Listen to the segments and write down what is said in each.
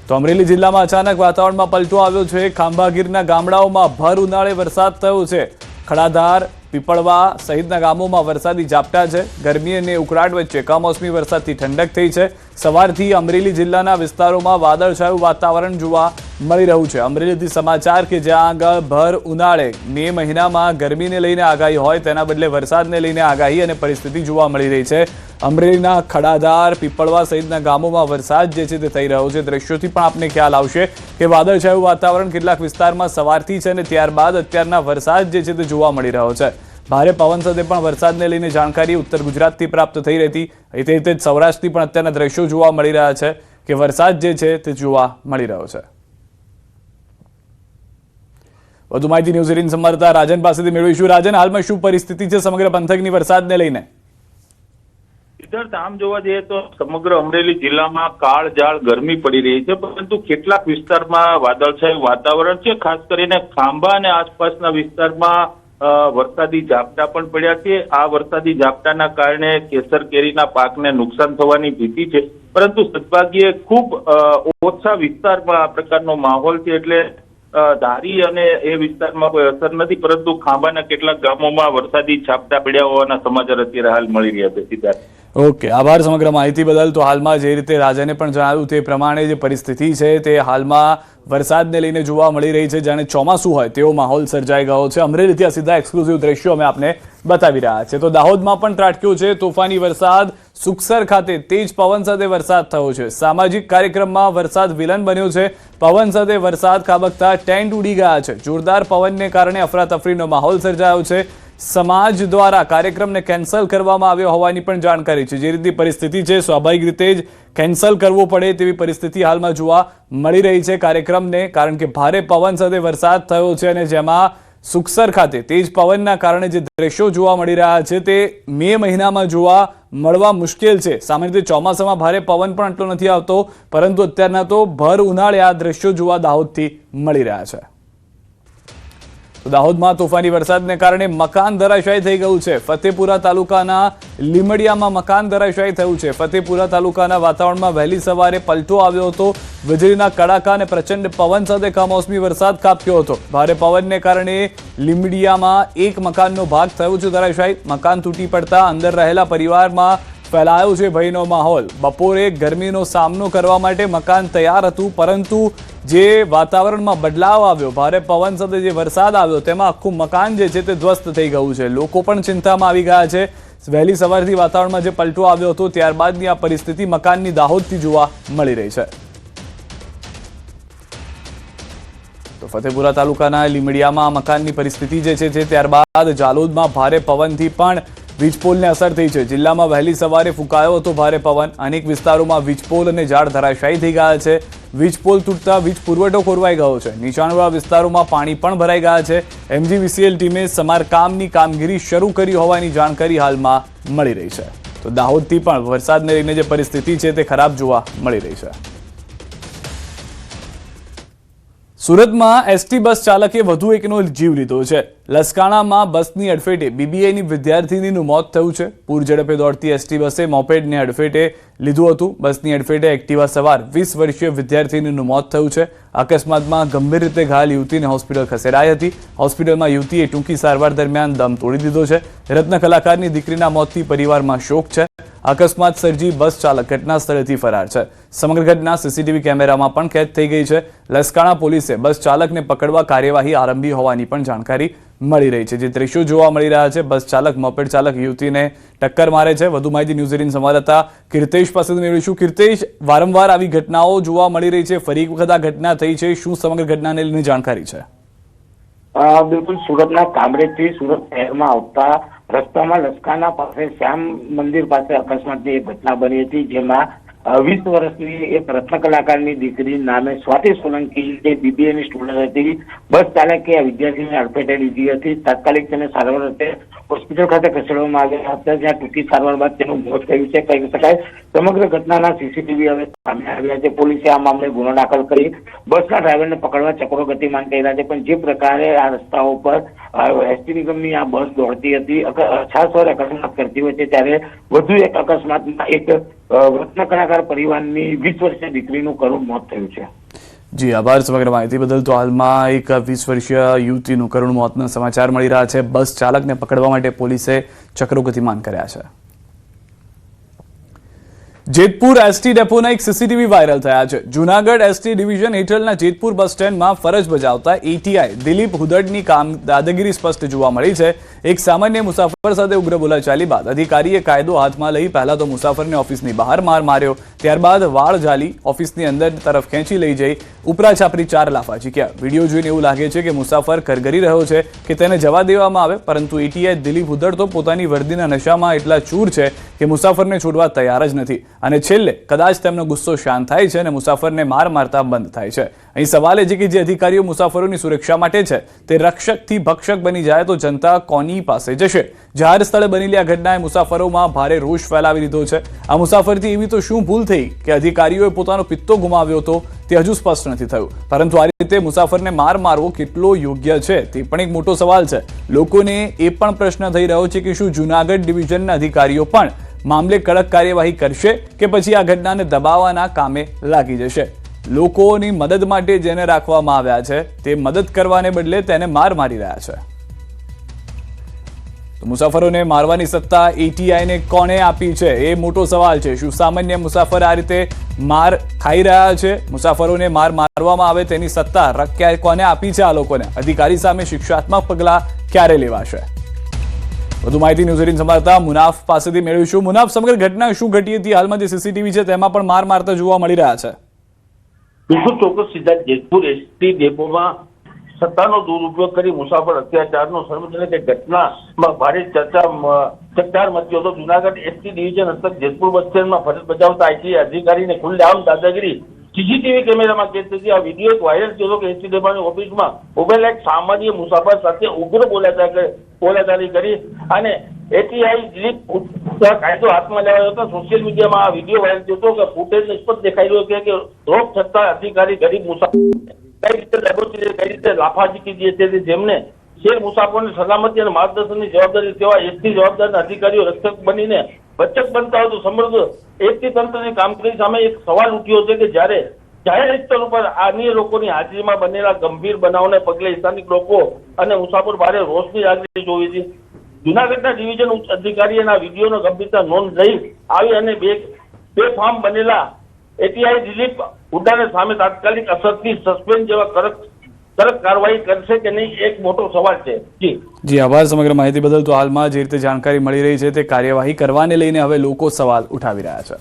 તો અમરેલી જિલ્લામાં અચાનક વાતાવરણમાં પલટો આવ્યો છે। ખાંભાગીરના ગામડાઓમાં ભર ઉનાળે વરસાદ થયો છે। ખડાધાર, પીપળવા સહિતના ગામોમાં વરસાદી ઝાપટા છે। ગરમી અને ઉકળાટ વચ્ચે કમોસમી વરસાદથી ઠંડક થઈ છે। સવારથી અમરેલી જિલ્લાના વિસ્તારોમાં વાદળછાયું વાતાવરણ જોવા મળી રહ્યું છે। અમરેલીથી સમાચાર કે જ્યાં આગળ ભર ઉનાળે મે મહિનામાં ગરમીને લઈને આગાહી હોય તેના બદલે વરસાદને લઈને આગાહી અને પરિસ્થિતિ જોવા મળી રહી છે। અમરેલીના ખડાધાર, પીપળવા સહિતના ગામોમાં વરસાદ જે છે તે થઈ રહ્યો છે। દ્રશ્યોથી પણ આપને ખ્યાલ આવશે કે વાદળછાયું વાતાવરણ કેટલાક વિસ્તારમાં સવારથી છે અને ત્યારબાદ અત્યારના વરસાદ જે છે તે જોવા મળી રહ્યો છે। ભારે પવન સાથે પણ વરસાદને લઈને જાણકારી ઉત્તર ગુજરાતથી પ્રાપ્ત થઈ રહી હતી। એ રીતે સૌરાષ્ટ્રથી પણ અત્યારના દ્રશ્યો જોવા મળી રહ્યા છે કે વરસાદ જે છે તે જોવા મળી રહ્યો છે। વધુ માહિતી ન્યૂઝ 18 સંવાદદાતા રાજન પાસેથી મેળવીશું। રાજન, હાલમાં શું પરિસ્થિતિ છે સમગ્ર પંથકની વરસાદને લઈને? સિદ્ધાર્થ, આમ જોવા જઈએ તો સમગ્ર અમરેલી જિલ્લામાં કાળઝાળ ગરમી પડી રહી છે, પરંતુ કેટલાક વિસ્તારમાં વાદળછાયું વાતાવરણ છે। ખાસ કરીને ખાંભા અને આસપાસના વિસ્તારમાં વરસાદી ઝાપટા પણ પડ્યા છે। આ વરસાદી ઝાપટાના કારણે કેસર કેરીના પાકને નુકસાન થવાની ભીતિ છે, પરંતુ સદભાગ્યે ખૂબ ઓછા વિસ્તારમાં આ પ્રકારનો માહોલ છે, એટલે ધારી અને એ વિસ્તારમાં કોઈ અસર નથી, પરંતુ ખાંભાના કેટલાક ગામોમાં વરસાદી ઝાપટા પડ્યા હોવાના સમાચાર અત્યારે હાલ મળી રહ્યા છે। સિદ્ધાર્થ, ઓકે, આભાર સમગ્ર માહિતી બદલ। તો હાલમાં જે રીતે રાજને પણ જણાવ્યું તે પ્રમાણે જે પરિસ્થિતિ છે તે હાલમાં વરસાદને લઈને જોવા મળી રહી છે, જાણે ચોમાસું હોય તેવો માહોલ સર્જાઈ ગયો છે। અમરેલીથી આ સીધા એક્સક્લુઝિવ દ્રશ્યો અમે આપને બતાવી રહ્યા છે। તો દાહોદમાં પણ ત્રાટક્યો છે તોફાની વરસાદ। સુખસર ખાતે તેજ પવન સાથે વરસાદ થયો છે। સામાજિક કાર્યક્રમમાં વરસાદ વિલન બન્યો છે। પવન સાથે વરસાદ ખાબકતા ટેન્ટ ઉડી ગયા છે। જોરદાર પવનને કારણે અફરાતફરીનો માહોલ સર્જાયો છે। સમાજ દ્વારા કાર્યક્રમને કેન્સલ કરવામાં આવ્યો હોવાની પણ જાણકારી છે। જે રીતની પરિસ્થિતિ છે સ્વાભાવિક રીતે જ કેન્સલ કરવો પડે તેવી પરિસ્થિતિ હાલમાં જોવા મળી રહી છે કાર્યક્રમને, કારણ કે ભારે પવન સાથે વરસાદ થયો છે અને જેમાં સુખસર ખાતે તેજ પવનના કારણે જે દ્રશ્યો જોવા મળી રહ્યા છે તે મે મહિનામાં જોવા મળવા મુશ્કેલ છે। સામાન્ય રીતે ચોમાસામાં ભારે પવન પણ એટલો નથી આવતો, પરંતુ અત્યારના તો ભર ઉનાળે આ દ્રશ્યો જોવા દાહોદથી મળી રહ્યા છે। દાહોદમાં તોફાની વરસાદને કારણે મકાન ધરાશાયી થઈ ગયું છે। ફતેપુરા તાલુકાના લીમડિયામાં મકાન ધરાશાયી થયું છે। ફતેપુરા તાલુકાના વાતાવરણમાં વહેલી સવારે પલટો આવ્યો હતો। વીજળીના કડાકા અને પ્રચંડ પવન સાથે કમોસમી વરસાદ ખાબક્યો હતો। ભારે પવનને કારણે લીમડિયામાં એક મકાનનો ભાગ થયો છે ધરાશાયી। મકાન તૂટી પડતા અંદર રહેલા પરિવારમાં ફેલાયો છે ભયનો માહોલ। બપોરે ગરમીનો સામનો કરવા માટે મકાન તૈયાર હતું, પરંતુ જે વાતાવરણમાં બદલાવ આવ્યો, ભારે પવન સાથે જે વરસાદ આવ્યો તેમાં આખું મકાન જે છે તે ધ્વસ્ત થઈ ગયું છે। લોકો પણ ચિંતામાં આવી ગયા છે। વહેલી સવારથી વાતાવરણમાં જે પલટો આવ્યો હતો ત્યારબાદની આ પરિસ્થિતિ મકાનની દાહોદથી જોવા મળી રહી છે। તો ફતેપુરા તાલુકાના લીમડિયામાં મકાનની પરિસ્થિતિ જે છે ત્યારબાદ જાલોદમાં ભારે પવનથી પણ વીજપોલને અસર થઈ છે। જિલ્લામાં વહેલી સવારે ફૂંકાયો હતો ભારે પવન। અનેક વિસ્તારોમાં વીજપોલ અને ઝાડ ધરાશાયી થઈ ગયા છે। વીજપોલ તૂટતા વીજ પુરવઠો ખોરવાઈ ગયો છે। નીચાણવાળા વિસ્તારોમાં પાણી પણ ભરાઈ ગયા છે। MGVCL ટીમે સમારકામની કામગીરી શરૂ કરી હોવાની જાણકારી હાલમાં મળી રહી છે। તો દાહોદથી પણ વરસાદને લઈને જે પરિસ્થિતિ છે તે ખરાબ જોવા મળી રહી છે। સુરતમાં એસટી બસ ચાલકે વધુ એકનો જીવ લીધો છે। લસકાણામાં બસની અડફેટે BBAની વિદ્યાર્થીનીનું મોત થયું છે। પૂર ઝડપે દોડતી એસટી બસે મોપેડને અડફેટે લીધું હતું। બસની અડફેટે એક્ટિવા સવાર 20 વર્ષીય વિદ્યાર્થીનીનું મોત થયું છે। અકસ્માતમાં ગંભીર રીતે ઘાયલ યુવતીને હોસ્પિટલ ખસેડાઈ હતી। હોસ્પિટલમાં યુવતીએ ટૂંકી સારવાર દરમિયાન દમ તોડી દીધો છે। રત્ન કલાકારની દીકરીના મોતથી પરિવારમાં શોક છે। અકસ્માત સર્જી બસ ચાલક ઘટના સ્થળેથી ફરાર છે। સમગ્ર ઘટના સીસીટીવી કેમેરામાં પણ કેદ થઈ ગઈ છે। લસકાણા પોલીસે બસ ચાલકને પકડવા કાર્યવાહી આરંભી હોવાની પણ જાણકારી મળી રહી છે। જે દ્રશ્યો જોવા મળી રહ્યા છે, બસ ચાલક મોપેડ ચાલક યુવતીને ટક્કર મારે છે। વધુ માહિતી ન્યૂઝ 18 સંવાદદાતા કીર્તેશ પાસેથી મેળવીશું। કીર્તેશ, વારંવાર આવી ઘટનાઓ જોવા મળી રહી છે, ફરી એક વખત આ ઘટના થઈ છે, શું સમગ્ર ઘટનાને લઈને જાણકારી છે? બિલકુલ, સુરતના કામરેજથી સુરત શહેરમાં આવતા રસ્તામાં લસકાના પાસે શ્યામ મંદિર પાસે અકસ્માતની એક ઘટના બની હતી, જેમાં 20 વર્ષની એક રત્ન કલાકારની દીકરી નામે સ્વાતિ સોલંકી જે BBAની સ્ટુડન્ટ હતી, બસ ચાલકે આ વિદ્યાર્થીને અડફેટે લીધી હતી। તાત્કાલિક તેને સારવાર અર્થે હોસ્પિટલ ખાતે ખસેડવામાં આવ્યા હતા, જ્યાં ટૂંકી સારવાર બાદ તેનું મોત થયું છે કહી શકાય। સમગ્ર ઘટનાના CCTV હવે સામે આવ્યા છે. પોલીસે આ મામલે ગુનો દાખલ કરી બસના ડ્રાઈવરને પકડવા ચક્રો ગતિમાન કર્યા છે. પણ જે પ્રકારે આ રસ્તાઓ પર એસટી નિગમની આ બસ દોડતી હતી, છાસવાર અકસ્માત કરતી હોય છે, ત્યારે વધુ એક અકસ્માતમાં એક રત્ન કલાકાર પરિવારની 20 વર્ષીય દીકરીનું કરુણ મોત થયું છે. જી આભાર સમગ્ર માહિતી બદલ. તો હાલમાં એક 20 વર્ષીય યુવતીનું કરુણ મોતના સમાચાર મળી રહ્યા છે. બસ ચાલકને પકડવા માટે પોલીસે ચક્રો ગતિમાન કર્યા છે. જેતપુર એસટી ડેપોના એક સીસીટીવી વાયરલ થયા છે. જૂનાગઢ એસટી ડિવિઝન હેઠળના જેતપુર બસ સ્ટેન્ડમાં ફરજ બજાવતા એટીઆઈ દિલીપ હુદડની દાદાગીરી સ્પષ્ટ જોવા મળી છે. એક સામાન્ય મુસાફર સાથે ઉગ્ર બોલાચાલી બાદ અધિકારીએ કાયદો હાથમાં લઈ પહેલા તો મુસાફરને ઓફિસની બહાર માર માર્યો, ત્યારબાદ વાળ ઝાલી ઓફિસની અંદર તરફ ખેંચી લઈ જઈ ઉપરા છાપરી 4 લાફા ઝીક્યા. વિડીયો જોઈને એવું લાગે છે કે મુસાફર કરગરી રહ્યો છે કે તેને જવા દેવામાં આવે, પરંતુ એટીઆઈ દિલીપ હુદડ તો પોતાની વર્દીના નશામાં એટલા ચૂર છે કે મુસાફરને છોડવા તૈયાર જ નથી. અને છેલ્લે કદાચ તેમનો ગુસ્સો શાંત થાય છે અને મુસાફરને માર મારતા બંધ થાય છે. અહીં સવાલ એ છે કે જે અધિકારીઓ મુસાફરોની સુરક્ષા માટે છે તે રક્ષકથી ભક્ષક બની જાય તો જનતા કોની પાસે જશે? જાહેર સ્થળે બનેલી આ ઘટનાએ મુસાફરોમાં ભારે રોષ ફેલાવી દીધો છે. આ મુસાફરથી એવી તો શું ભૂલ થઈ કે અધિકારીઓએ પોતાનો પિત્તો ગુમાવ્યો હતો તે હજુ સ્પષ્ટ નથી થયું. પરંતુ આ રીતે મુસાફરને માર મારવો કેટલો યોગ્ય છે તે પણ એક મોટો સવાલ છે. લોકોને એ પણ પ્રશ્ન થઈ રહ્યો છે કે શું જૂનાગઢ ડિવિઝનના અધિકારીઓ પણ મામલે કડક કાર્યવાહી કરશે કે પછી આ ઘટનાને દબાવવાના કામે લાગી જશે? લોકોની મદદ માટે જેને રાખવામાં આવ્યા છે તે મદદ કરવાને બદલે તેને માર મારી રહ્યા છે. તો મુસાફરોને મારવાની સત્તા એટીઆઈને કોણે આપી છે એ મોટો સવાલ છે. શું સામાન્ય મુસાફર આ રીતે માર ખાઈ રહ્યા છે? મુસાફરોને માર મારવામાં આવે તેની સત્તા કોને આપી છે? આ લોકોને અધિકારી સામે શિક્ષાત્મક પગલાં ક્યારે લેવાશે? વધુ માહિતી ન્યૂઝ 18 સંવાદદાતા મુનાફ પાસેથી મેળવીશું. મુનાફ, સમગ્ર ઘટના શું ઘટી હતી? હાલમાં જે સીસીટીવી છે તેમાં પણ માર મારતા જોવા મળી રહ્યા છે. બિલકુલ ચોક્કસ સીધા જેતપુર એસટી ડેપોમાં સત્તાનો દુરુપયોગ કરી મુસાફર અત્યાચારનો સર્વજનિક ઘટનામાં ભારે ચકચાર મચ્યો હતો. જૂનાગઢ એસટી ડિવિઝન હસ્તક જેતપુર બસ સ્ટેન્ડમાં ફરજ બજાવતા આઈટી અધિકારીને ખુલ્લેઆમ દાદાગીરી સીસીટીવી કેમેરામાં કેદ થઈ. આ વિડીયો એક વાયરલ થયો હતો કે એસટી ડેપોની ઓફિસમાં ઉભેલા એક સામાન્ય મુસાફર સાથે ઉગ્ર બોલાચાલી કરી અને એટીઆઈ દિલીપ કાયદો હાથમાં લેવાયો હતો. સોશિયલ મીડિયામાં આ વિડીયો વાયરલ થયો હતો કે ફૂટેજ સ્પષ્ટ દેખાઈ રહ્યો છે કે રોક છતાં અધિકારી ગરીબ મુસાફર કઈ રીતે લેબોરેટરી કઈ રીતે લાફા ઝીકી દે છે, જેમને શેર મુસાફરોની સલામતી અને માર્ગદર્શનની જવાબદારી તેવા એસટી જવાબદાર અધિકારીઓ રક્ષક બનીને બચક બનતા હોય તો સમગ્ર એસટી તંત્રની કામગીરી સામે એક સવાલ ઉઠ્યો છે કે જ્યારે જાહેર સ્થળ ઉપર અન્ય લોકોની હાજરીમાં બનેલા ગંભીર બનાવને પગલે સ્થાનિક લોકો અને મુસાફર ભારે રોષની લાગણી જોઈ હતી. જૂનાગઢના ડિવિઝન ઉચ્ચ અધિકારીઓના વિડીયોનો ગંભીરતા નોંધ લઈ આવી અને બેફામ બનેલા એટીઆઈ દિલીપ હુડ્ડાને સામે તાત્કાલિક અસરથી સસ્પેન્ડ જેવા કડક કાર્યવાહી કરશે કે નહીં એક મોટો સવાલ છે. જી આભાર સમગ્ર માહિતી બદલ. તો હાલમાં જે રીતે જાણકારી મળી રહી છે તે કાર્યવાહી કરવાને લઈને હવે લોકો સવાલ ઉઠાવી રહ્યા છે.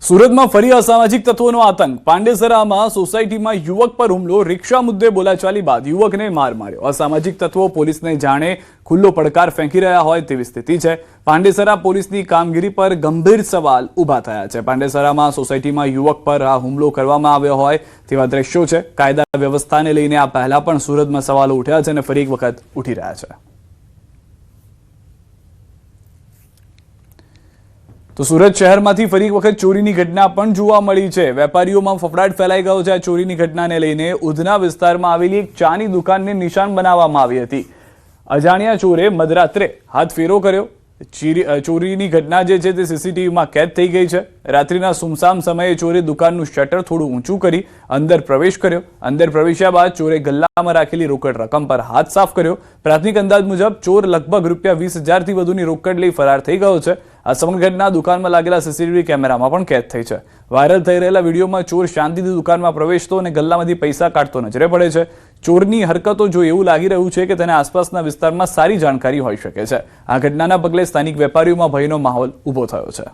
સુરતમાં ફરી અસામાજિક તત્વોનો આતંક. પાંડેસરામાં સોસાયટીમાં યુવક પર હુમલો. રિક્ષા મુદ્દે બોલાચાલી બાદ યુવકને માર માર્યો. અસામાજિક તત્વો પોલીસને જાણે ખુલ્લો પડકાર ફેંકી રહ્યા હોય તેવી સ્થિતિ છે. પાંડેસરા પોલીસની કામગીરી પર ગંભીર સવાલ ઉભા થયા છે. પાંડેસરામાં સોસાયટીમાં યુવક પર આ હુમલો કરવામાં આવ્યો હોય તેવા દ્રશ્યો છે. કાયદા વ્યવસ્થાને લઈને આ પહેલા પણ સુરતમાં સવાલો ઉઠ્યા છે અને ફરી એક વખત ઉઠી રહ્યા છે. તો સુરત શહેરમાંથી ફરી એક વખત ચોરીની ઘટના પણ જોવા મળી છે. વેપારીઓમાં ફફડાટ ફેલાઈ ગયો છે. આ ચોરીની ઘટનાને લઈને ઉધના વિસ્તારમાં આવેલી એક ચાની દુકાનને નિશાન બનાવવામાં આવી હતી. અજાણ્યા ચોરે મધરાત્રે હાથ ફેરો કર્યો. ચોરીની ઘટના જે છે તે સીસીટીવીમાં કેદ થઈ ગઈ છે. રાત્રિના સુમસામ સમયે ચોરે દુકાનનું શટર થોડું ઊંચું કરી અંદર પ્રવેશ કર્યો. અંદર પ્રવેશ્યા બાદ ચોરે ગલ્લામાં રાખેલી રોકડ રકમ પર હાથ સાફ કર્યો. પ્રાથમિક અંદાજ મુજબ ચોર લગભગ ₹20,000 થી વધુની રોકડ લઈ ફરાર થઈ ગયો છે. આ સમગ્ર ઘટના દુકાનમાં લાગેલા સીસીટીવી કેમેરામાં પણ કેદ થઈ છે. વાયરલ થઈ રહેલા વિડીયોમાં ચોર શાંતિથી દુકાનમાં પ્રવેશતો અને ગલ્લામાંથી પૈસા કાઢતો નજરે પડે છે. ચોરની હરકતો જો એવું લાગી રહ્યું છે કે તેને આસપાસના વિસ્તારમાં સારી જાણકારી હોઈ શકે છે. આ ઘટનાના પગલે સ્થાનિક વેપારીઓમાં ભયનો માહોલ ઊભો થયો છે.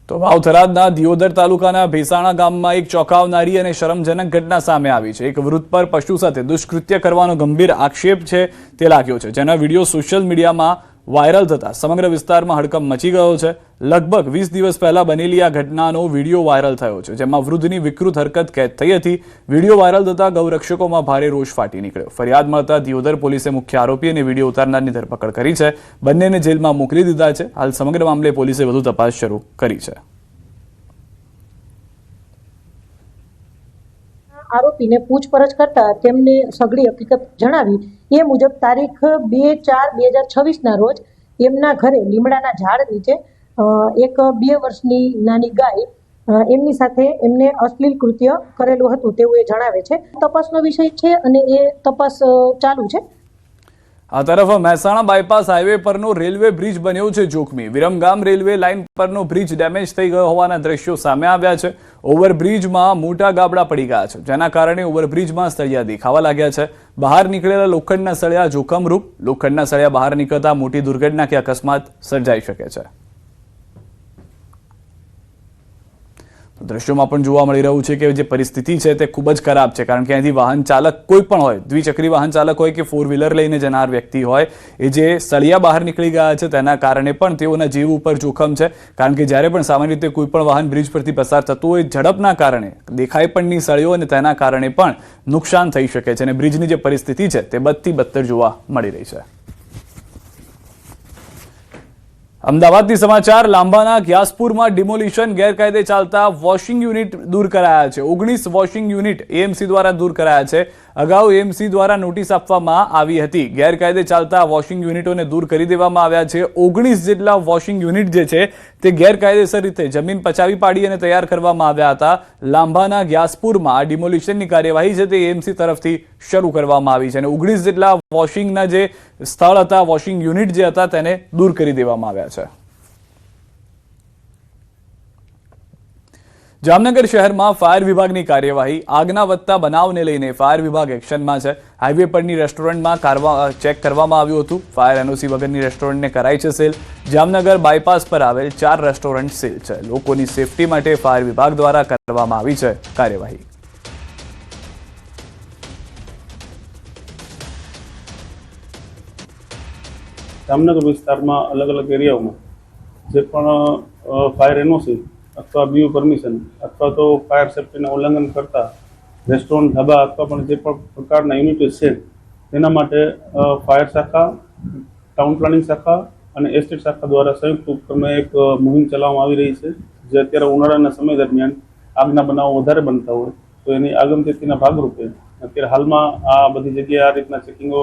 તો વાવ-થરાદના દિયોદર તાલુકાના ભેસાણા ગામમાં એક ચોંકાવનારી અને શરમજનક ઘટના સામે આવી છે. એક વૃદ્ધ પર પશુ સાથે દુષ્કૃત્ય કરવાનો ગંભીર આક્ષેપ છે તે લાગ્યો છે, જેના વિડીયો સોશિયલ મીડિયામાં વાયરલ થતા સમગ્ર વિસ્તારમાં હડકંપ મચી ગયો છે. લગભગ 20 દિવસ પહેલા બનેલી આ ઘટનાનો વિડીયો વાયરલ થયો છે, જેમાં વૃદ્ધની વિકૃત હરકત કેદ થઈ હતી. વિડીયો વાયરલ થતા ગૌરક્ષકોમાં ભારે રોષ ફાટી નીકળ્યો. ફરિયાદ મળતા દિયોદર પોલીસે મુખ્ય આરોપી અને વિડીયો ઉતારનારની ધરપકડ કરી છે. બંનેને જેલમાં મોકલી દીધા છે. હાલ સમગ્ર મામલે પોલીસે વધુ તપાસ શરૂ કરી છે. આરોપીને પૂછપરછ કરતા તેમને સઘળી હકીકત જણાવી. એ મુજબ તારીખ 2/4/2026 રોજ એમના ઘરે લીમડાના ઝાડ નીચે એક 2 વર્ષની નાની ગાય એમની સાથે એમને અશ્લીલ કૃત્ય કરેલું હતું તેવું એ જણાવે છે. તપાસનો વિષય છે અને એ તપાસ ચાલુ છે. આ તરફ મહેસાણા બાયપાસ હાઈવે પરનો રેલવે બ્રિજ બન્યો છે જોખમી. વિરમગામ રેલવે લાઇન પરનો બ્રિજ ડેમેજ થઈ ગયો હોવાના દ્રશ્યો સામે આવ્યા છે. ઓવરબ્રિજમાં મોટા ગાબડા પડી ગયા છે, જેના કારણે ઓવરબ્રિજમાં સળિયા દેખાવા લાગ્યા છે. બહાર નીકળેલા લોખંડના સળિયા જોખમરૂપ. લોખંડના સળિયા બહાર નીકળતા મોટી દુર્ઘટના કે અકસ્માત સર્જાઈ શકે છે. દ્રશ્યોમાં પણ જોવા મળી રહ્યું છે કે જે પરિસ્થિતિ છે તે ખૂબ જ ખરાબ છે, કારણ કે અહીંથી વાહન ચાલક કોઈ પણ હોય, દ્વિચક્રી વાહન ચાલક હોય કે 4 વ્હીલર લઈને જનાર વ્યક્તિ હોય, એ જે સળિયા બહાર નીકળી ગયા છે તેના કારણે પણ તેઓના જીવ ઉપર જોખમ છે. કારણ કે જ્યારે પણ સામાન્ય રીતે કોઈ પણ વાહન બ્રિજ પરથી પસાર થતું હોય, ઝડપના કારણે દેખાય પણ નહીં સળિયો અને તેના કારણે પણ નુકસાન થઈ શકે છે. અને બ્રિજની જે પરિસ્થિતિ છે તે બદથી બદતર જોવા મળી રહી છે. અમદાવાદથી સમાચાર. લાંબાના ગ્યાસપુરમાં ડિમોલિશન ગેરકાયદે ચાલતા વોશિંગ યુનિટ દૂર કરાયા છે. 19 વોશિંગ યુનિટ એએમસી દ્વારા દૂર કરાયા છે. અગાઉ એએમસી દ્વારા નોટિસ આપવામાં આવી હતી. ગેરકાયદે ચાલતા વોશિંગ યુનિટોને દૂર કરી દેવામાં આવ્યા છે. 19 જેટલા વોશિંગ યુનિટ જે છે તે ગેરકાયદેસર રીતે જમીન પચાવી પાડી અને તૈયાર કરવામાં આવ્યા હતા. લાંબાના ગ્યાસપુરમાં આ ડિમોલિશનની કાર્યવાહી છે તે એએમસી તરફથી શરૂ કરવામાં આવી છે અને 19 જેટલા વોશિંગના જે સ્થળ હતા, વોશિંગ યુનિટ જે હતા તેને દૂર કરી દેવામાં આવ્યા છે. જામનગર શહેરમાં ફાયર વિભાગની કાર્યવાહી. આગના વધતા બનાવને લઈને ફાયર વિભાગ એક્શનમાં છે. હાઈવે પરની રેસ્ટોરન્ટમાં ચેક કરવામાં આવ્યું હતું. ફાયર એનઓસી વગરની રેસ્ટોરન્ટને કરાઈ છે સીલ. જામનગર બાયપાસ પર આવેલ 4 રેસ્ટોરન્ટ સીલ છે. લોકોની સેફટી માટે ફાયર વિભાગ દ્વારા કરવામાં આવી છે કાર્યવાહી. જામનગર વિસ્તારમાં અલગ અલગ એરિયાઓમાં જે પણ ફાયર એનઓસી અથવા બીયુ પરમિશન અથવા તો ફાયર સેફ્ટીના ઉલ્લંઘન કરતા રેસ્ટોરન્ટ, ધાબા અથવા પણ જે પણ પ્રકારના યુનિટ છે તેના માટે ફાયર શાખા, ટાઉન પ્લાનિંગ શાખા અને એસ્ટેટ શાખા દ્વારા સંયુક્ત ઉપક્રમે એક મુહિમ ચલાવવામાં આવી રહી છે. જે અત્યારે ઉનાળાના સમય દરમિયાન આગના બનાવો વધારે બનતા હોય તો એની આગમચેતીના ભાગરૂપે અત્યારે હાલમાં આ બધી જગ્યાએ આ રીતના ચેકિંગો